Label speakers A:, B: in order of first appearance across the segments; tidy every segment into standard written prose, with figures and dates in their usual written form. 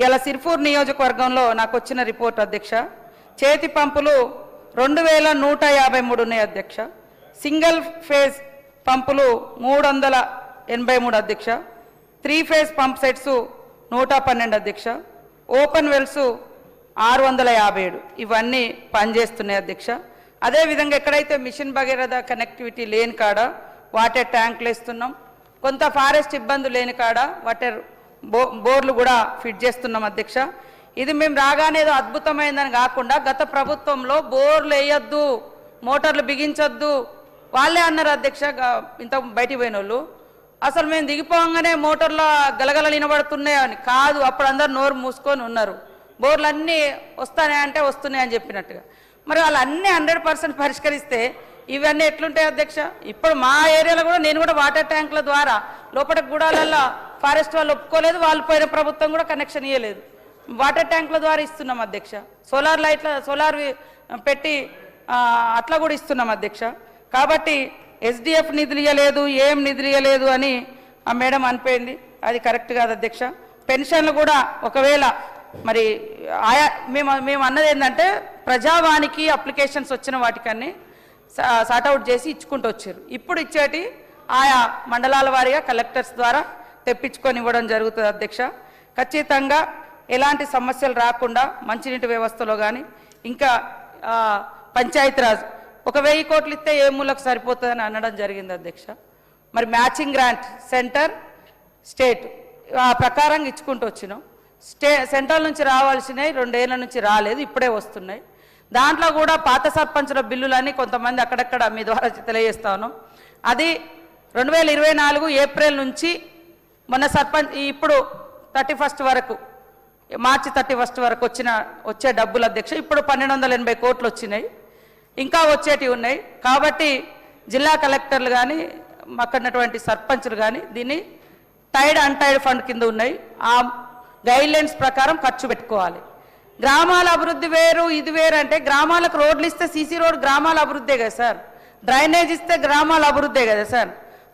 A: ఇలా సిర్పూర్ నియోజకవర్గంలో నాకు వచ్చిన రిపోర్ట్ అధ్యక్ష, చేతి పంపులు 2153 ఉన్నాయి అధ్యక్ష. సింగిల్ ఫేజ్ పంపులు 383 అధ్యక్ష. 3 ఫేజ్ పంప్ సెట్స్ 112 అధ్యక్ష. ఓపెన్ వెల్స్ 657 ఇవన్నీ పనిచేస్తున్నాయి అధ్యక్ష. అదేవిధంగా ఎక్కడైతే మిషన్ భగీరథ కనెక్టివిటీ లేని కాడ వాటర్ ట్యాంకులు వేస్తున్నాం. కొంత ఫారెస్ట్ ఇబ్బంది లేని కాడ వాటర్ బోర్లు కూడా ఫిట్ చేస్తున్నాం అధ్యక్ష. ఇది మేము రాగానే ఏదో అద్భుతమైందని కాకుండా గత ప్రభుత్వంలో బోర్లు వేయొద్దు, మోటార్లు బిగించొద్దు వాళ్ళే అన్నారు అధ్యక్ష. ఇంత బయటికి పోయిన వాళ్ళు అసలు మేము దిగిపోగానే మోటార్ల గలగల వినబడుతున్నాయని కాదు, అప్పుడు అందరు నోరు మూసుకొని ఉన్నారు. బోర్లు అన్నీ వస్తాయంటే వస్తున్నాయని చెప్పినట్టుగా. మరి వాళ్ళు అన్నీ 100% పరిష్కరిస్తే ఇవన్నీ ఎట్లుంటాయి అధ్యక్ష? ఇప్పుడు మా ఏరియాలో కూడా నేను కూడా వాటర్ ట్యాంకుల ద్వారా లోపల గూడాలల్లో ఫారెస్ట్ వాళ్ళు ఒప్పుకోలేదు, వాళ్ళు పోయిన ప్రభుత్వం కూడా కనెక్షన్ ఇవ్వలేదు. వాటర్ ట్యాంకుల ద్వారా ఇస్తున్నాం అధ్యక్ష. సోలార్ పెట్టి అట్లా కూడా ఇస్తున్నాం అధ్యక్ష. కాబట్టి ఎస్డిఎఫ్ నిధులు ఇవ్వలేదు, ఏం నిధులు ఇవ్వలేదు అని ఆ మేడం అనిపోయింది. అది కరెక్ట్ కాదు అధ్యక్ష. పెన్షన్లు కూడా ఒకవేళ మరి ఆయా మేము అన్నది ఏంటంటే ప్రజావానికి అప్లికేషన్స్ వచ్చిన వాటికన్నీ సార్ట్అవుట్ చేసి ఇచ్చుకుంటూ వచ్చారు. ఇప్పుడు ఇచ్చేటి ఆయా మండలాల వారీగా కలెక్టర్స్ ద్వారా తెప్పించుకొని ఇవ్వడం జరుగుతుంది అధ్యక్ష. ఖచ్చితంగా ఎలాంటి సమస్యలు రాకుండా మంచినీటి వ్యవస్థలో కానీ ఇంకా పంచాయతీరాజ్ 1000 కోట్లు ఇస్తే ఏ మూలకు సరిపోతుందని అనడం జరిగింది అధ్యక్ష. మరి మ్యాచింగ్ గ్రాంట్ సెంటర్ స్టేట్ ఆ ప్రకారంగా ఇచ్చుకుంటూ వచ్చినాం. సెంట్రల్ నుంచి రావాల్సినవి 2 ఏళ్ల నుంచి రాలేదు, ఇప్పుడే వస్తున్నాయి. దాంట్లో కూడా పాత సర్పంచుల బిల్లులని కొంతమంది అక్కడక్కడ మీ ద్వారా తెలియజేస్తా ఉన్నాం. అది 2024 ఏప్రిల్ నుంచి మొన్న సర్పంచ్ ఇప్పుడు 31 వరకు మార్చి 31 వరకు వచ్చే డబ్బులు అధ్యక్ష. ఇప్పుడు 1280 కోట్లు వచ్చినాయి, ఇంకా వచ్చేటివి ఉన్నాయి. కాబట్టి జిల్లా కలెక్టర్లు కానీ అక్కడటువంటి సర్పంచులు కానీ దీన్ని టైడ్ అన్టైడ్ ఫండ్ కింద ఉన్నాయి. ఆ గైడ్లైన్స్ ప్రకారం ఖర్చు పెట్టుకోవాలి. గ్రామాల అభివృద్ధి వేరు ఇది వేరు అంటే గ్రామాలకు రోడ్లు ఇస్తే సీసీ రోడ్ గ్రామాల అభివృద్ధే కదా సార్, డ్రైనేజ్ ఇస్తే గ్రామాల అభివృద్ధే కదా సార్,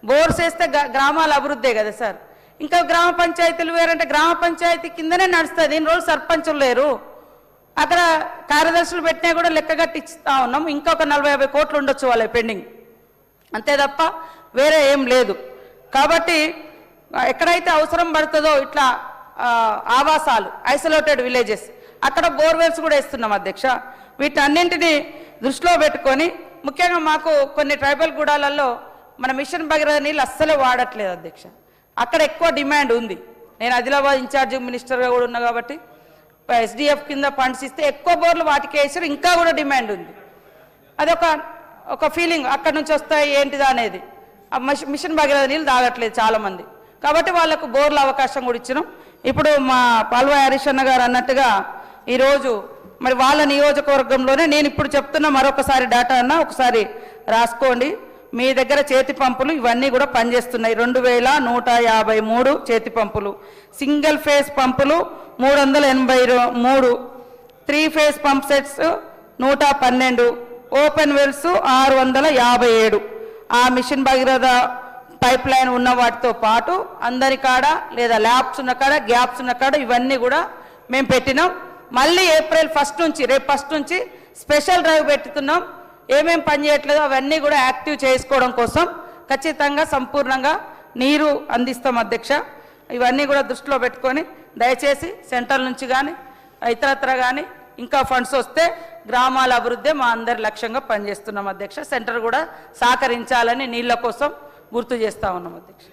A: బోర్స్ వేస్తే గ్రామాల అభివృద్ధే కదా సార్. ఇంకా గ్రామ పంచాయతీలు వేరంటే గ్రామ పంచాయతీ కిందనే నడుస్తుంది. ఇన్ని రోజులు సర్పంచులు లేరు, అక్కడ కార్యదర్శులు పెట్టినా కూడా లెక్కగట్టి ఇస్తా ఉన్నాం. ఇంకొక 40-50 కోట్లు ఉండొచ్చు వాళ్ళ పెండింగ్, అంతే తప్ప వేరే ఏం లేదు. కాబట్టి ఎక్కడైతే అవసరం పడుతుందో ఇట్లా ఆవాసాలు ఐసోలేటెడ్ విలేజెస్ అక్కడ బోర్వెల్స్ కూడా వేస్తున్నాం అధ్యక్ష. వీటన్నింటినీ దృష్టిలో పెట్టుకొని ముఖ్యంగా మాకు కొన్ని ట్రైబల్ గూడాలలో మన మిషన్ భగీరథ నీళ్ళు అస్సలే వాడట్లేదు అధ్యక్ష. అక్కడ ఎక్కువ డిమాండ్ ఉంది. నేను ఆదిలాబాద్ ఇన్ఛార్జ్ మినిస్టర్గా కూడా ఉన్నా కాబట్టి ఎస్డిఎఫ్ కింద ఫండ్స్ ఇస్తే ఎక్కువ బోర్లు వాటికి వేసారు, ఇంకా కూడా డిమాండ్ ఉంది. అదొక ఫీలింగ్ అక్కడ నుంచి వస్తాయి ఏంటిదా అనేది. మిషన్ భగీరథ నీళ్ళు తాగట్లేదు చాలామంది, కాబట్టి వాళ్ళకు బోర్ల అవకాశం కూడా ఇచ్చినాం. ఇప్పుడు మా పాల్వాయి హరీష్ అన్న గారు అన్నట్టుగా ఈరోజు మరి వాళ్ళ నియోజకవర్గంలోనే నేను ఇప్పుడు చెప్తున్న మరొకసారి డేటా అన్న ఒకసారి రాసుకోండి. మీ దగ్గర చేతి పంపులు ఇవన్నీ కూడా పనిచేస్తున్నాయి. 2153 చేతి పంపులు, సింగిల్ ఫేజ్ పంపులు 383, 3 phase pump sets 112, open wells 657. ఆ మిషన్ భగీరథ పైప్ లైన్ ఉన్న వాటితో పాటు అందరి కాడ లేదా ల్యాబ్స్ ఉన్న కాడ గ్యాప్స్ ఉన్న కాడ ఇవన్నీ కూడా మేము పెట్టినాం. మళ్ళీ ఏప్రిల్ 1 నుంచి రేపు 1 నుంచి స్పెషల్ డ్రైవ్ పెట్టుతున్నాం. ఏమేం పని చేయట్లేదో అవన్నీ కూడా యాక్టివ్ చేసుకోవడం కోసం ఖచ్చితంగా సంపూర్ణంగా నీరు అందిస్తాం అధ్యక్ష. ఇవన్నీ కూడా దృష్టిలో పెట్టుకొని దయచేసి సెంట్రల్ నుంచి కానీ ఇతరత్ర కానీ ఇంకా ఫండ్స్ వస్తే గ్రామాల అభివృద్ధి మా అందరి లక్ష్యంగా పనిచేస్తున్నాం అధ్యక్ష. సెంటర్ కూడా సహకరించాలని నీళ్ళ కోసం గుర్తు చేస్తా ఉన్నాం అధ్యక్ష.